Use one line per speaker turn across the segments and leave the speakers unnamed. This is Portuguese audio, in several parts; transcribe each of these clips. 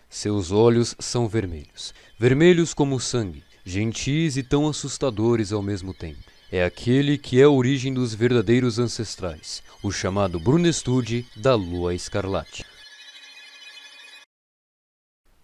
Seus olhos são vermelhos, vermelhos como o sangue, gentis e tão assustadores ao mesmo tempo. É aquele que é a origem dos verdadeiros ancestrais, o chamado Brunestude da Lua Escarlate.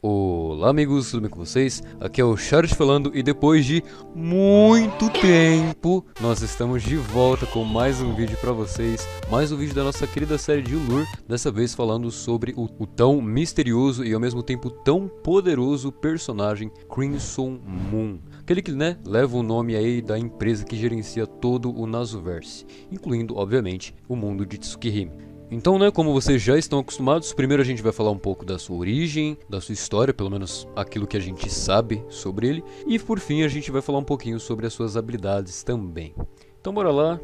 Olá amigos, tudo bem com vocês? Aqui é o Charles falando e depois de muito tempo nós estamos de volta com mais um vídeo pra vocês, mais um vídeo da nossa querida série de Ulur, dessa vez falando sobre o tão misterioso e ao mesmo tempo tão poderoso personagem Crimson Moon. Aquele que, leva o nome aí da empresa que gerencia todo o Nasuverse, incluindo, obviamente, o mundo de Tsukihime. Então, como vocês já estão acostumados, primeiro a gente vai falar um pouco da sua origem, da sua história, pelo menos aquilo que a gente sabe sobre ele, e por fim a gente vai falar um pouquinho sobre as suas habilidades também. Então bora lá,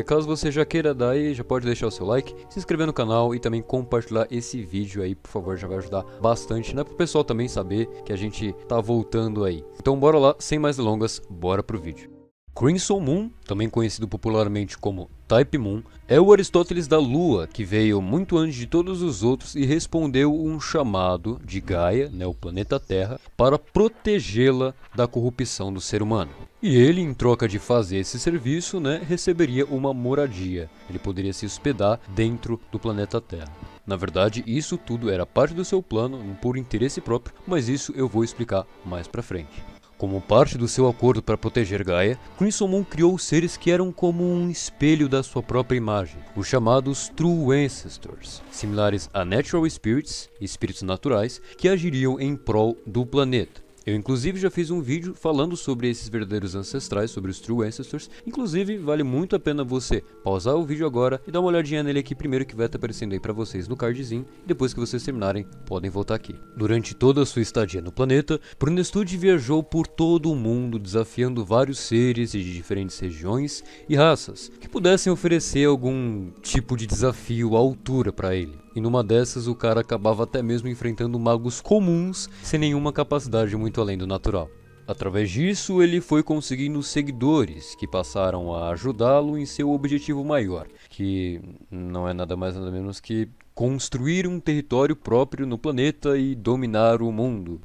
caso você já queira dar aí, já pode deixar o seu like, se inscrever no canal e também compartilhar esse vídeo aí, por favor, já vai ajudar bastante, pro pessoal também saber que a gente tá voltando aí. Então bora lá, sem mais delongas, bora pro vídeo. Crimson Moon, também conhecido popularmente como Type Moon, é o Aristóteles da Lua, que veio muito antes de todos os outros e respondeu um chamado de Gaia, o planeta Terra, para protegê-la da corrupção do ser humano. E ele, em troca de fazer esse serviço, receberia uma moradia. Ele poderia se hospedar dentro do planeta Terra. Na verdade, isso tudo era parte do seu plano, por interesse próprio, mas isso eu vou explicar mais pra frente. Como parte do seu acordo para proteger Gaia, Crimson Moon criou seres que eram como um espelho da sua própria imagem, os chamados True Ancestors, similares a Natural Spirits, espíritos naturais, que agiriam em prol do planeta. Eu inclusive já fiz um vídeo falando sobre esses verdadeiros ancestrais, sobre os True Ancestors. Inclusive vale muito a pena você pausar o vídeo agora e dar uma olhadinha nele aqui primeiro, que vai estar aparecendo aí pra vocês no cardzinho. E depois que vocês terminarem, podem voltar aqui. Durante toda a sua estadia no planeta, Brunestude viajou por todo o mundo, desafiando vários seres de diferentes regiões e raças, que pudessem oferecer algum tipo de desafio à altura para ele. E numa dessas o cara acabava até mesmo enfrentando magos comuns sem nenhuma capacidade muito além do natural. Através disso ele foi conseguindo seguidores que passaram a ajudá-lo em seu objetivo maior, que não é nada mais nada menos que construir um território próprio no planeta e dominar o mundo.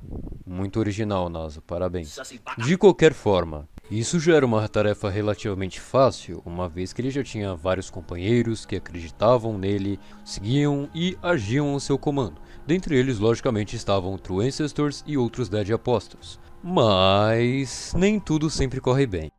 Muito original, NASA, parabéns. De qualquer forma, isso já era uma tarefa relativamente fácil, uma vez que ele já tinha vários companheiros que acreditavam nele, seguiam e agiam ao seu comando. Dentre eles, logicamente, estavam True Ancestors e outros Dead Apostles. Mas nem tudo sempre corre bem.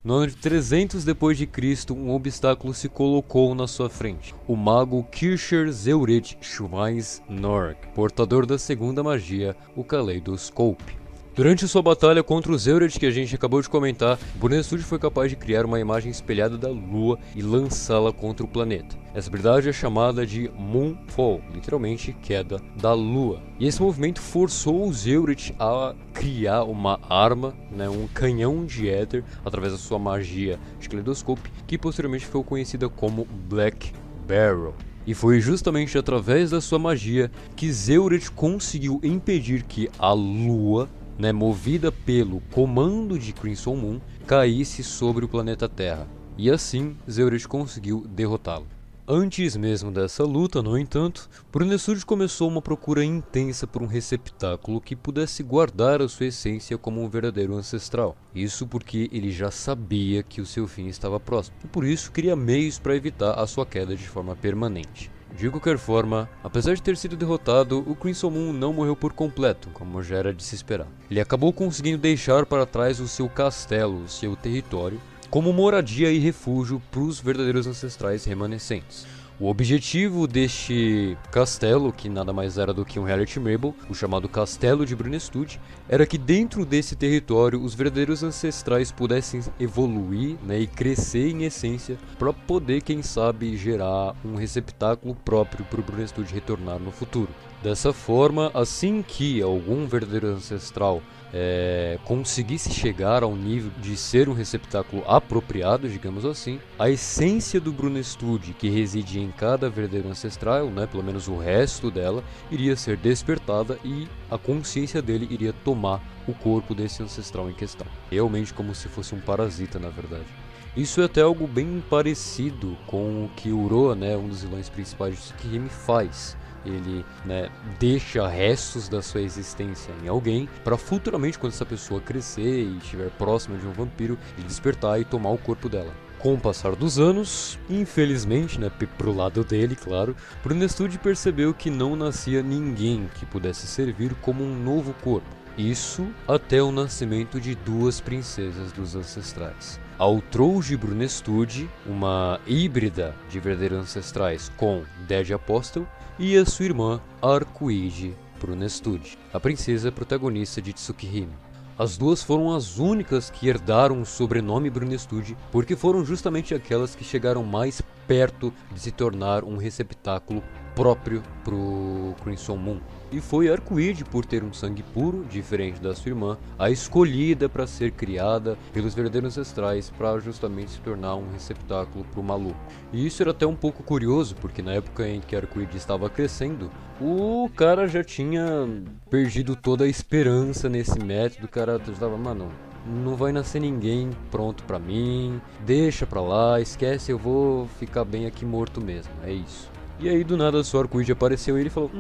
No ano de 300 d.C., um obstáculo se colocou na sua frente. O mago Kircher Zeuret Schweiss Norg, portador da segunda magia, o Kaleidoscope. Durante sua batalha contra o Zeuret, que a gente acabou de comentar, Brunestude foi capaz de criar uma imagem espelhada da Lua e lançá-la contra o planeta. Essa habilidade é chamada de Moonfall, literalmente queda da Lua. E esse movimento forçou o Zeuret a criar uma arma, um canhão de éter, através da sua magia de Kaleidoscope, que posteriormente foi conhecida como Black Barrel. E foi justamente através da sua magia que Zeuret conseguiu impedir que a Lua, movida pelo comando de Crimson Moon, caísse sobre o planeta Terra. E assim, Zeuret conseguiu derrotá-lo. Antes mesmo dessa luta, no entanto, Brunestude começou uma procura intensa por um receptáculo que pudesse guardar a sua essência como um verdadeiro ancestral. Isso porque ele já sabia que o seu fim estava próximo, e por isso queria meios para evitar a sua queda de forma permanente. De qualquer forma, apesar de ter sido derrotado, o Crimson Moon não morreu por completo, como já era de se esperar. Ele acabou conseguindo deixar para trás o seu castelo, o seu território, como moradia e refúgio para os verdadeiros ancestrais remanescentes. O objetivo deste castelo, que nada mais era do que um reality Mabel, o chamado Castelo de Brunestude, era que dentro desse território os verdadeiros ancestrais pudessem evoluir e crescer em essência para poder, quem sabe, gerar um receptáculo próprio para o Brunestude retornar no futuro. Dessa forma, assim que algum verdadeiro ancestral conseguisse chegar ao nível de ser um receptáculo apropriado, digamos assim, a essência do Brunestude, que reside em cada verdadeiro ancestral, pelo menos o resto dela, iria ser despertada e a consciência dele iria tomar o corpo desse ancestral em questão. Realmente como se fosse um parasita, na verdade. Isso é até algo bem parecido com o que Uro, um dos vilões principais de Tsukihime, faz. ele, né, deixa restos da sua existência em alguém, para futuramente, quando essa pessoa crescer e estiver próxima de um vampiro, ele despertar e tomar o corpo dela. Com o passar dos anos, infelizmente, né, pro lado dele, claro, Brunestud percebeu que não nascia ninguém que pudesse servir como um novo corpo. Isso até o nascimento de duas princesas dos ancestrais. Altroge Brunestud, uma híbrida de verdadeiros ancestrais com Dead Apostle, e a sua irmã Arcuide Brunestud, a princesa protagonista de Tsukihime. As duas foram as únicas que herdaram o sobrenome Brunestud, porque foram justamente aquelas que chegaram mais perto de se tornar um receptáculo próprio pro Crimson Moon. E foi Arcuide, por ter um sangue puro, diferente da sua irmã, a escolhida para ser criada pelos verdadeiros ancestrais para justamente se tornar um receptáculo pro maluco. E isso era até um pouco curioso, porque na época em que Arcuide estava crescendo, o cara já tinha perdido toda a esperança nesse método. O cara já estava, mano, não vai nascer ninguém pronto pra mim, deixa pra lá, esquece, eu vou ficar bem aqui morto mesmo, é isso. E aí do nada só Arcuide apareceu e ele falou,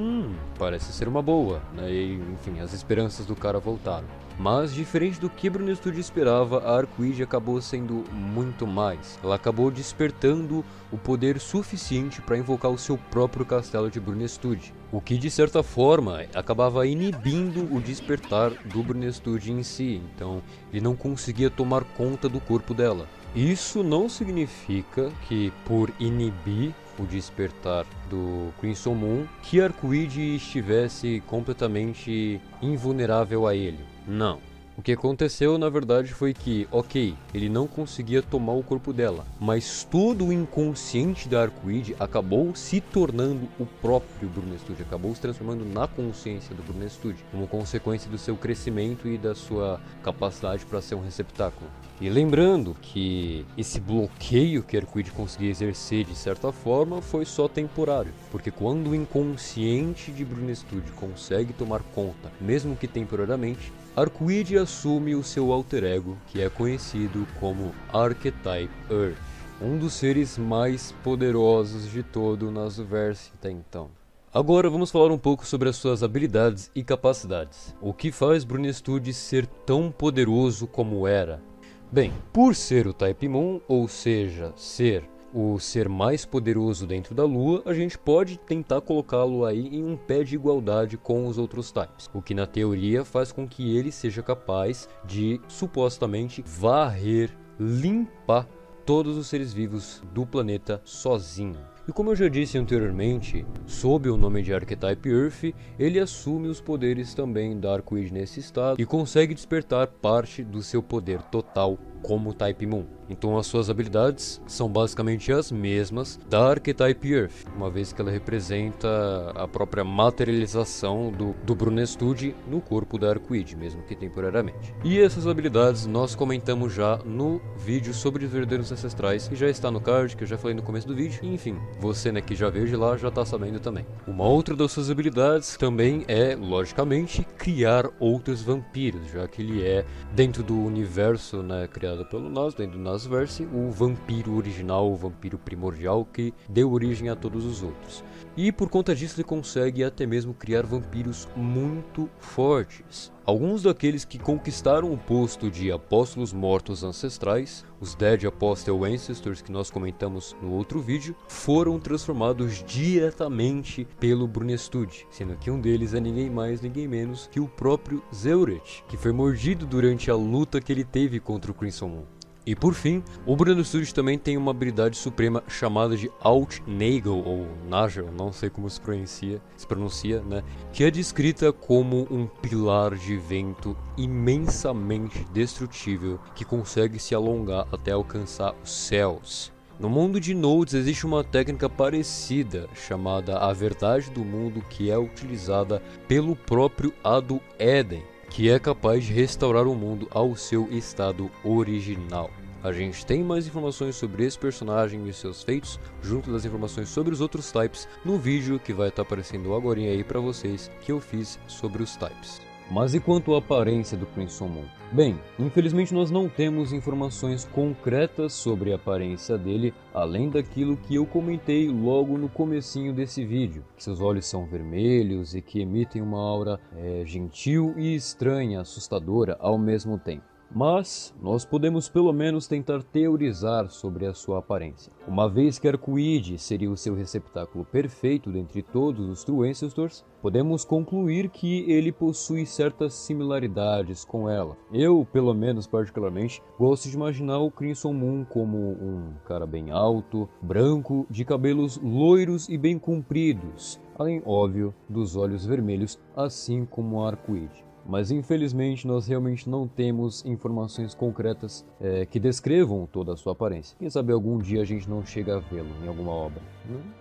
parece ser uma boa, né? E enfim, as esperanças do cara voltaram. Mas diferente do que Brunestud esperava, a Arcuide acabou sendo muito mais. Ela acabou despertando o poder suficiente para invocar o seu próprio castelo de Brunestud, o que de certa forma acabava inibindo o despertar do Brunestud em si, então ele não conseguia tomar conta do corpo dela. Isso não significa que, por inibir o despertar do Crimson Moon, que Arcuide estivesse completamente invulnerável a ele. Não. O que aconteceu na verdade foi que, ok, ele não conseguia tomar o corpo dela, mas todo o inconsciente da Arcuide acabou se tornando o próprio Brunestud, acabou se transformando na consciência do Brunestud, como consequência do seu crescimento e da sua capacidade para ser um receptáculo. E lembrando que esse bloqueio que Arcuide conseguia exercer de certa forma foi só temporário, porque quando o inconsciente de Brunestud consegue tomar conta, mesmo que temporariamente, Arcuide assume o seu alter ego, que é conhecido como Archetype Earth, um dos seres mais poderosos de todo o Nasuverse até então. Agora vamos falar um pouco sobre as suas habilidades e capacidades. O que faz Brunestud ser tão poderoso como era? Bem, por ser o Type Moon, ou seja, ser o ser mais poderoso dentro da Lua, a gente pode tentar colocá-lo aí em um pé de igualdade com os outros types, o que na teoria faz com que ele seja capaz de supostamente varrer, limpar todos os seres vivos do planeta sozinho. E como eu já disse anteriormente, sob o nome de Archetype Earth, ele assume os poderes também da Arcuide nesse estado e consegue despertar parte do seu poder total como Type Moon. Então as suas habilidades são basicamente as mesmas da Archetype Earth, uma vez que ela representa a própria materialização do Brunestud no corpo da Arcuide, mesmo que temporariamente. E essas habilidades nós comentamos já no vídeo sobre os verdadeiros ancestrais, que já está no card, que eu já falei no começo do vídeo. E, enfim, você, né, que já veio de lá já está sabendo também. Uma outra das suas habilidades também é, logicamente, criar outros vampiros, já que ele é, dentro do universo, né, criado pelo Nas, dentro do Nasuverse, o vampiro original, o vampiro primordial que deu origem a todos os outros. E por conta disso ele consegue até mesmo criar vampiros muito fortes. Alguns daqueles que conquistaram o posto de Apóstolos Mortos Ancestrais, os Dead Apostle Ancestors que nós comentamos no outro vídeo, foram transformados diretamente pelo Brunestud, sendo que um deles é ninguém mais, ninguém menos que o próprio Zeureth, que foi mordido durante a luta que ele teve contra o Crimson Moon. E por fim, o Brunestud também tem uma habilidade suprema chamada de Alt-Nagel, ou Nagel, não sei como se pronuncia, né? Que é descrita como um pilar de vento imensamente destrutível que consegue se alongar até alcançar os céus. No mundo de Nodes existe uma técnica parecida, chamada a Verdade do Mundo, que é utilizada pelo próprio Adu Eden, que é capaz de restaurar o mundo ao seu estado original. A gente tem mais informações sobre esse personagem e seus feitos, junto das informações sobre os outros types, no vídeo que vai estar aparecendo agora aí pra vocês, que eu fiz sobre os types. Mas e quanto à aparência do Crimson Moon? Bem, infelizmente nós não temos informações concretas sobre a aparência dele, além daquilo que eu comentei logo no comecinho desse vídeo, que seus olhos são vermelhos e que emitem uma aura gentil e estranha, assustadora ao mesmo tempo. Mas nós podemos pelo menos tentar teorizar sobre a sua aparência. Uma vez que Arcuíde seria o seu receptáculo perfeito dentre todos os True Ancestors, podemos concluir que ele possui certas similaridades com ela. Eu, pelo menos particularmente, gosto de imaginar o Crimson Moon como um cara bem alto, branco, de cabelos loiros e bem compridos, além, óbvio, dos olhos vermelhos, assim como o Arcuíde. Mas infelizmente nós realmente não temos informações concretas que descrevam toda a sua aparência. Quem sabe algum dia a gente não chega a vê-lo em alguma obra.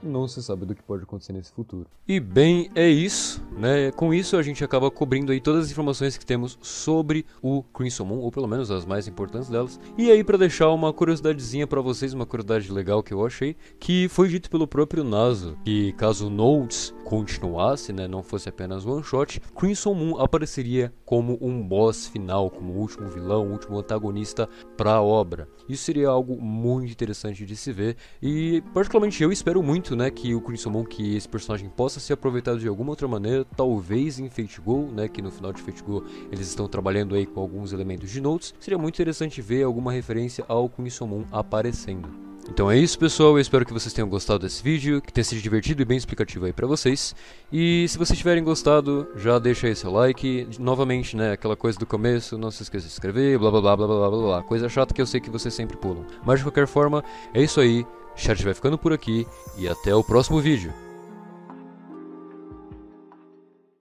Não se sabe do que pode acontecer nesse futuro. E bem, é isso, né? Com isso a gente acaba cobrindo aí todas as informações que temos sobre o Crimson Moon, ou pelo menos as mais importantes delas. E aí, para deixar uma curiosidadezinha para vocês, uma curiosidade legal que eu achei, que foi dito pelo próprio Naso, que caso Nodes continuasse, né, não fosse apenas one shot, Crimson Moon apareceria como um boss final, como último vilão, último antagonista para a obra. Isso seria algo muito interessante de se ver e particularmente eu espero muito, né, que o Crimson Moon, que esse personagem possa ser aproveitado de alguma outra maneira, talvez em Fate Go, né, que no final de Fate Go eles estão trabalhando aí com alguns elementos de Notes. Seria muito interessante ver alguma referência ao Crimson Moon aparecendo. Então é isso, pessoal, eu espero que vocês tenham gostado desse vídeo, que tenha sido divertido e bem explicativo aí pra vocês. E se vocês tiverem gostado, já deixa aí seu like. Novamente, né, aquela coisa do começo, não se esqueça de se inscrever, blá blá blá blá blá blá blá, coisa chata que eu sei que vocês sempre pulam. Mas de qualquer forma, é isso aí, Chart vai ficando por aqui e até o próximo vídeo.